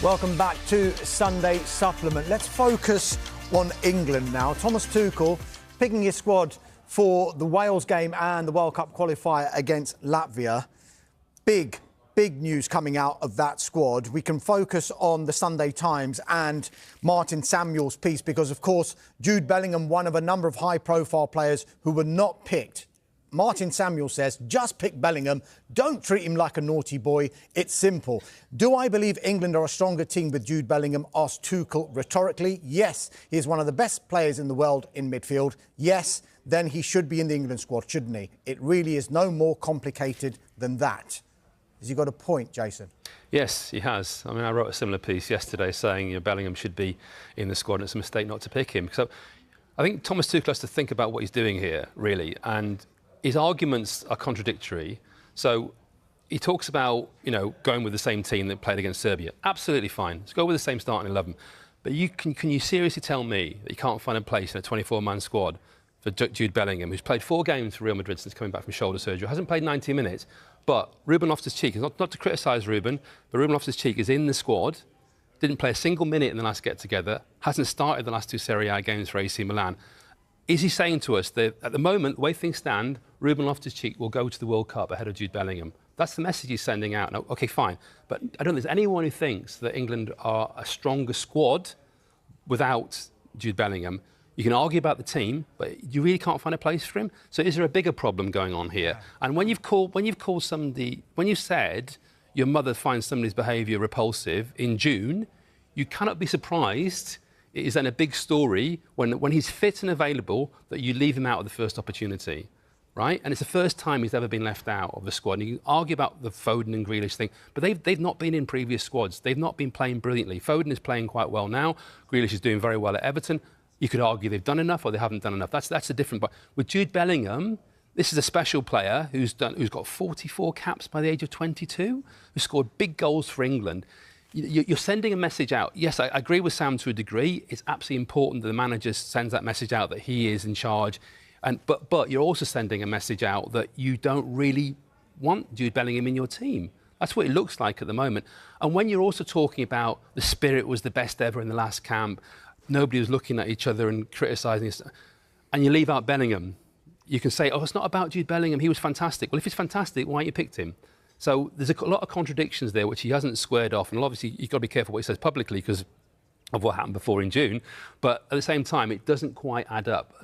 Welcome back to Sunday Supplement. Let's focus on England now. Thomas Tuchel picking his squad for the Wales game and the World Cup qualifier against Latvia. Big news coming out of that squad. We can focus on the Sunday Times and Martin Samuel's piece because, of course, Jude Bellingham, one of a number of high-profile players who were not picked. Martin Samuel says, just pick Bellingham. Don't treat him like a naughty boy. It's simple. Do I believe England are a stronger team with Jude Bellingham? Asked Tuchel rhetorically. Yes, he is one of the best players in the world in midfield. Yes, then he should be in the England squad, shouldn't he? It really is no more complicated than that. Has he got a point, Jason? Yes, he has. I mean, I wrote a similar piece yesterday saying Bellingham should be in the squad and it's a mistake not to pick him. So I think Thomas Tuchel has to think about what he's doing here, really. And his arguments are contradictory. So he talks about, going with the same team that played against Serbia. Absolutely fine. Let's go with the same starting 11. But can you seriously tell me that you can't find a place in a 24-man squad for Jude Bellingham, who's played 4 games for Real Madrid since coming back from shoulder surgery, hasn't played 90 minutes, but Ruben Loftus-Cheek, not to criticise Ruben, but Ruben Loftus-Cheek is in the squad, didn't play a single minute in the last get-together, hasn't started the last 2 Serie A games for AC Milan. Is he saying to us that at the moment, the way things stand, Ruben Loftus-Cheek will go to the World Cup ahead of Jude Bellingham? That's the message he's sending out. Now, OK, fine. But I don't think there's anyone who thinks that England are a stronger squad without Jude Bellingham. You can argue about the team, but you really can't find a place for him. So is there a bigger problem going on here? Yeah. And when you said your mother finds somebody's behaviour repulsive in June, you cannot be surprised. It is then a big story when he's fit and available that you leave him out of the first opportunity, right? And it's the first time he's ever been left out of the squad. And you can argue about the Foden and Grealish thing, but they've not been in previous squads. They've not been playing brilliantly. Foden is playing quite well now. Grealish is doing very well at Everton. You could argue they've done enough or they haven't done enough. That's a different... But with Jude Bellingham, this is a special player who's got 44 caps by the age of 22, who scored big goals for England. You're sending a message out. Yes, I agree with Sam to a degree. It's absolutely important that the manager sends that message out that he is in charge. But you're also sending a message out that you don't really want Jude Bellingham in your team. That's what it looks like at the moment. And when you're also talking about the spirit was the best ever in the last camp, nobody was looking at each other and criticising us, and you leave out Bellingham, you can say, oh, it's not about Jude Bellingham, he was fantastic. Well, if he's fantastic, why haven't you picked him? So there's a lot of contradictions there, which he hasn't squared off. And obviously, you've got to be careful what he says publicly because of what happened before in June. But at the same time, it doesn't quite add up.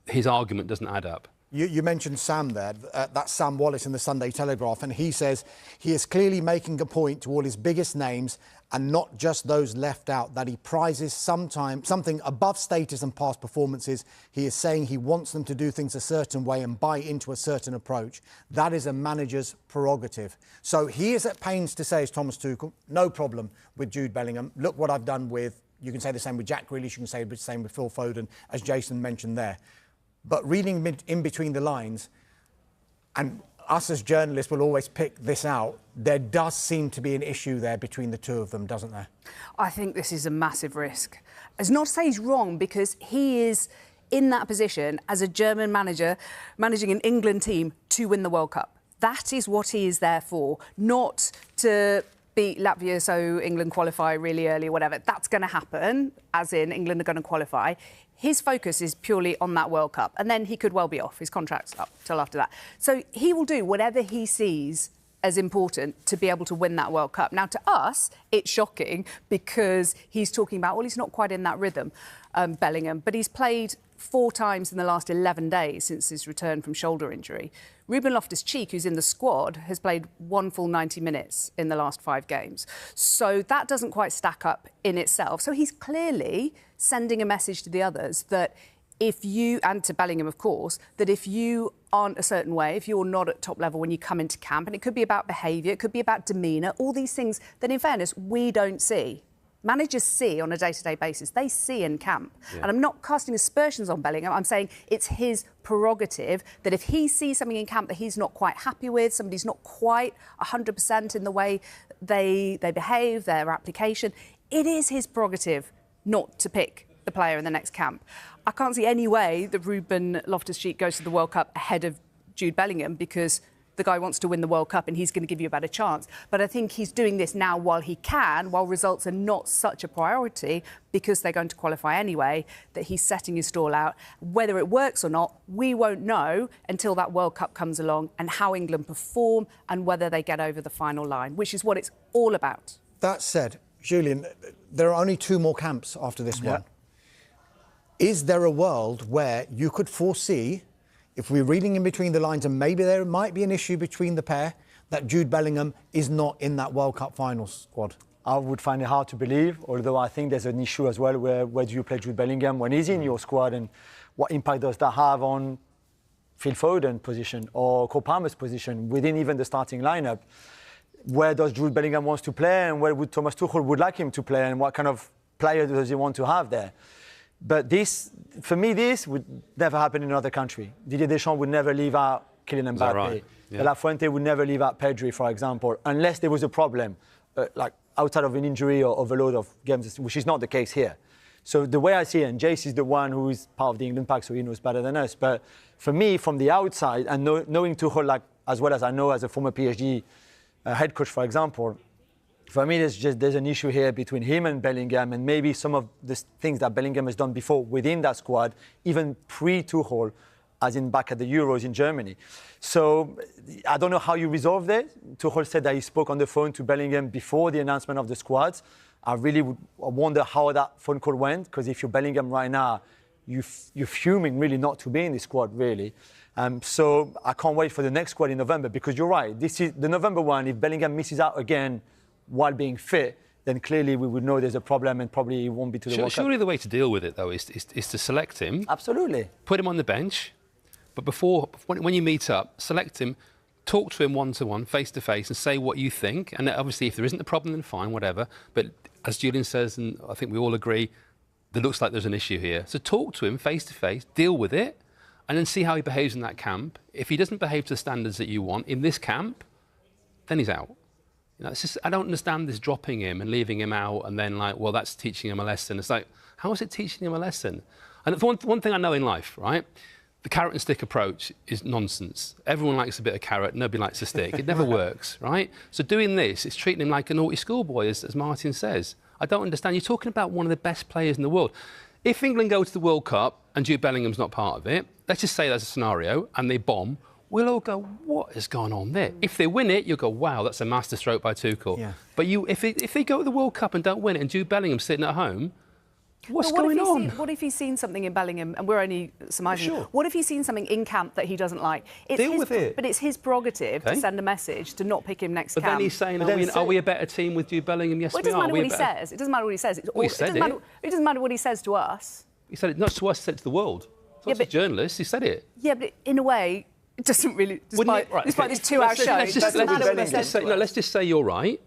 His argument doesn't add up. You mentioned Sam there, that's Sam Wallace in the Sunday Telegraph, and he says he is clearly making a point to all his biggest names and not just those left out, that he prizes something above status and past performances. He is saying he wants them to do things a certain way and buy into a certain approach. That is a manager's prerogative. So he is at pains to say, as Thomas Tuchel, no problem with Jude Bellingham. Look what I've done with... You can say the same with Jack Grealish, you can say the same with Phil Foden, as Jason mentioned there. But reading in between the lines, and us as journalists will always pick this out, there does seem to be an issue there between the two of them, doesn't there? I think this is a massive risk. It's not to say he's wrong, because he is in that position as a German manager, managing an England team to win the World Cup. That is what he is there for, not to beat Latvia so England qualify really early or whatever. That's going to happen, as in England are going to qualify. His focus is purely on that World Cup, and then he could well be off. His contract's up till after that. So he will do whatever he sees as important to be able to win that World Cup. Now, to us, it's shocking because he's talking about, well, he's not quite in that rhythm, Bellingham, but he's played 4 times in the last 11 days since his return from shoulder injury. Ruben Loftus-Cheek, who's in the squad, has played 1 full 90 minutes in the last 5 games. So that doesn't quite stack up in itself. So he's clearly sending a message to the others that if you, and to Bellingham, of course, that if you aren't a certain way, if you're not at top level when you come into camp, and it could be about behaviour, it could be about demeanour, all these things that, in fairness, we don't see. Managers see on a day-to-day basis. They see in camp. Yeah. And I'm not casting aspersions on Bellingham. I'm saying it's his prerogative that if he sees something in camp that he's not quite happy with, somebody's not quite 100% in the way they behave, their application, it is his prerogative not to pick the player in the next camp. I can't see any way that Ruben Loftus-Cheek goes to the World Cup ahead of Jude Bellingham because the guy wants to win the World Cup and he's going to give you a better chance. But I think he's doing this now while he can, while results are not such a priority because they're going to qualify anyway, that he's setting his stall out. Whether it works or not, we won't know until that World Cup comes along and how England perform and whether they get over the final line, which is what it's all about. That said, Julian, there are only 2 more camps after this one. Is there a world where you could foresee, if we're reading in between the lines and maybe there might be an issue between the pair, that Jude Bellingham is not in that World Cup final squad? I would find it hard to believe, although I think there's an issue as well where do you play Jude Bellingham when he's in your squad, and what impact does that have on Phil Foden's position or Cole Palmer's position within even the starting lineup? Where does Jude Bellingham want to play, and where would Thomas Tuchel would like him to play, and what kind of player does he want to have there? But this, for me, this would never happen in another country. Didier Deschamps would never leave out Kylian Mbappe. Right? Yeah. La Fuente would never leave out Pedri, for example, unless there was a problem, like outside of an injury or overload of games, which is not the case here. So the way I see it, and Jace is the one who is part of the England pack, so he knows better than us. But for me, from the outside, and knowing Tuchel like as well as I know as a former PSG head coach, for example, for me, there's an issue here between him and Bellingham, and maybe some of the things that Bellingham has done before within that squad, even pre-Tuchel, as in back at the Euros in Germany. So I don't know how you resolve this. Tuchel said that he spoke on the phone to Bellingham before the announcement of the squads. I really wonder how that phone call went, because if you're Bellingham right now, you're fuming really not to be in the squad, really. So I can't wait for the next squad in November, because you're right. This is the November one. If Bellingham misses out again while being fit, then clearly we would know there's a problem and probably he won't be to the World Cup. Surely the way to deal with it, though, is to select him. Absolutely. Put him on the bench. But when you meet up, select him, talk to him one-to-one, face-to-face, and say what you think. And obviously, if there isn't a problem, then fine, whatever. But as Julian says, and I think we all agree, there looks like there's an issue here. So talk to him face-to-face, deal with it, and then see how he behaves in that camp. If he doesn't behave to the standards that you want in this camp, then he's out. You know, it's just, I don't understand this dropping him and leaving him out and then like, well, that's teaching him a lesson. It's like, how is it teaching him a lesson? And one thing I know in life, right, the carrot and stick approach is nonsense. Everyone likes a bit of carrot, nobody likes a stick. It never works, right? So doing this, it's treating him like a naughty schoolboy, as Martin says. I don't understand. You're talking about one of the best players in the world. If England go to the World Cup and Jude Bellingham's not part of it, let's just say there's a scenario and they bomb, we'll all go, what has gone on there? If they win it, you'll go, wow, that's a masterstroke by Tuchel. Yeah. But if they go to the World Cup and don't win it and Jude Bellingham's sitting at home, what's going on? What if he's seen something in Bellingham, and we're only surmising, what if he's seen something in camp that he doesn't like? Deal with it. But it's his prerogative to send a message to not pick him next camp. But then he's saying, are we a better team with Jude Bellingham? Yes, well, it doesn't matter what he says. It doesn't matter what he says. It doesn't matter what he says to us. He said it not to us, he said it to the world. So yeah, but journalists, he said it. Yeah, but in a way, it doesn't really, despite this 2-hour show, let's just say you're right.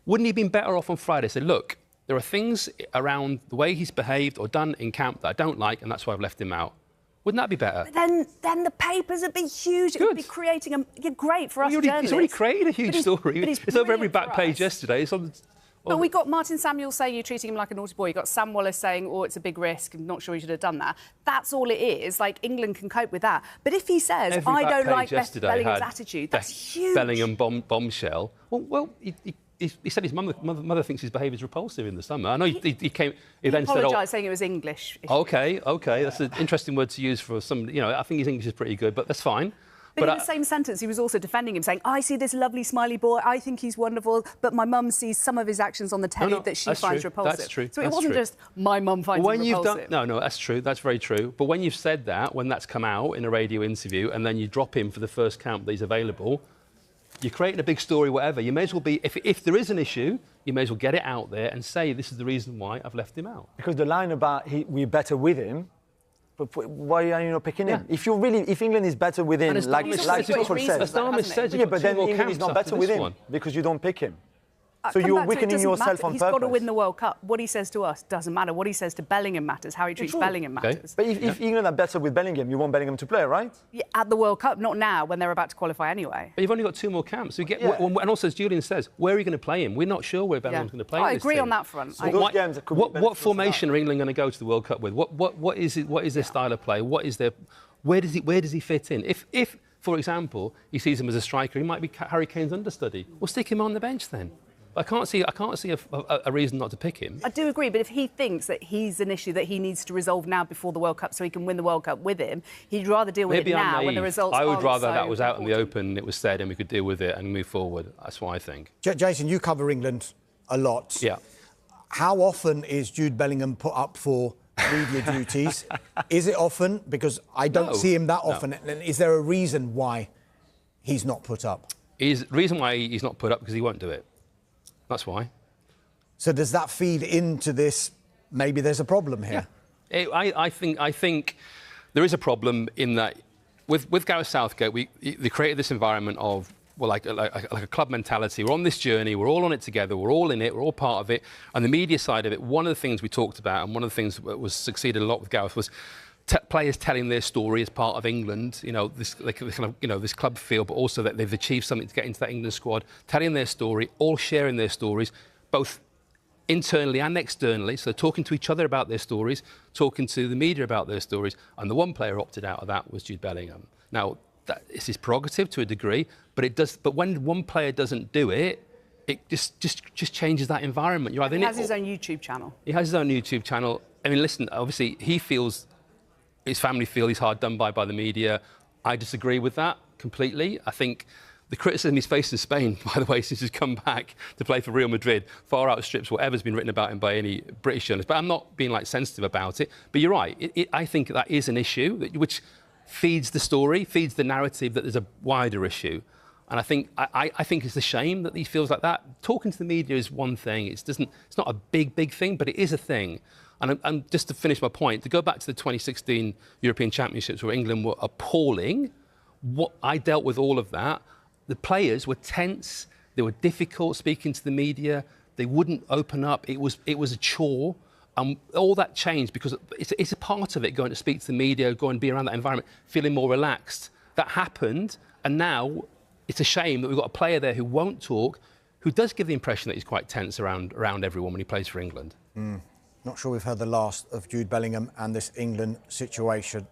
Wouldn't he have been better off on Friday? Say, look, there are things around the way he's behaved or done in camp that I don't like, and that's why I've left him out. Wouldn't that be better? But then the papers would be huge. It would be creating great for us journalists. He's already created a huge story. It's over every back page yesterday. It's on. But we got Martin Samuel saying you're treating him like a naughty boy. You got Sam Wallace saying, oh, it's a big risk. I'm not sure he should have done that. That's all it is. Like, England can cope with that. But if he says, I don't like Bellingham's attitude, that's huge. Bellingham bombshell. Well, he said his mother thinks his behaviour is repulsive in the summer. I know he came. He then apologised, saying it was English. OK, that's an interesting word to use for some. You know, I think his English is pretty good, but that's fine. But in the same sentence, he was also defending him, saying, I see this lovely smiley boy, I think he's wonderful, but my mum sees some of his actions on the telly that she finds repulsive. That's true. So it wasn't just, my mum finds him repulsive. No, that's true. That's very true. But when you've said that, when that's come out in a radio interview, and then you drop him for the first camp that he's available, you're creating a big story, whatever. You may as well be, if there is an issue, you may as well get it out there and say, this is the reason why I've left him out. Because the line about we're better with him, but why are you not picking him? If England is better with him, like Tuchel says, yeah, but then England is not better with him because you don't pick him. So you're weakening yourself on purpose. He's got to win the World Cup. What he says to us doesn't matter. What he says to Bellingham matters. How he treats Bellingham matters. But if England are better with Bellingham, you want Bellingham to play, right? Yeah, at the World Cup, not now, when they're about to qualify anyway. But you've only got 2 more camps. So and also, as Julian says, where are you going to play him? We're not sure where Bellingham's going to play. I agree on that front. So what formation are England going to go to the World Cup with? What is their style of play? Where does he fit in? If for example, he sees him as a striker, he might be Harry Kane's understudy. Well, stick him on the bench then. I can't see a reason not to pick him. I do agree, but if he thinks that he's an issue that he needs to resolve now before the World Cup so he can win the World Cup with him, he'd rather deal with it now when the results I would aren't rather so that was out in the important. open, it was said, and we could deal with it and move forward. That's what I think. Jason, you cover England a lot. Yeah. How often is Jude Bellingham put up for media duties? Is it often? Because I don't see him that often. And is there a reason why he's not put up? The reason why he's not put up because he won't do it. That's why. So does that feed into this? Maybe there's a problem here. Yeah. I think there is a problem in that with Gareth Southgate, they created this environment of like a club mentality. We're on this journey. We're all on it together. We're all in it. We're all part of it. And the media side of it. One of the things we talked about, and one of the things that was succeeded a lot with Gareth was players telling their story as part of England. You know, this kind of this club feel, but also that they've achieved something to get into that England squad. Telling their story, all sharing their stories, both internally and externally, so talking to each other about their stories, talking to the media about their stories, and the one player who opted out of that was Jude Bellingham. Now, it's his prerogative to a degree, but it does. But when one player doesn't do it, it just changes that environment. You're either He has his own YouTube channel. He has his own YouTube channel. I mean, listen, obviously he feels, his family feel he's hard done by the media. I disagree with that completely. I think the criticism he's faced in Spain, by the way, since he's come back to play for Real Madrid, far outstrips whatever's been written about him by any British journalist. But I'm not being sensitive about it. But you're right. I think that is an issue which feeds the story, feeds the narrative that there's a wider issue. And I think it's a shame that he feels like that. Talking to the media is one thing. It's not a big thing, but it is a thing. And just to finish my point, to go back to the 2016 European Championships where England were appalling, I dealt with all of that. The players were tense. They were difficult speaking to the media. They wouldn't open up. It was a chore. All that changed because it's a part of it, going to speak to the media, going to be around that environment, feeling more relaxed. That happened, and now it's a shame that we've got a player there who won't talk, who does give the impression that he's quite tense around everyone when he plays for England. Not sure we've heard the last of Jude Bellingham and this England situation.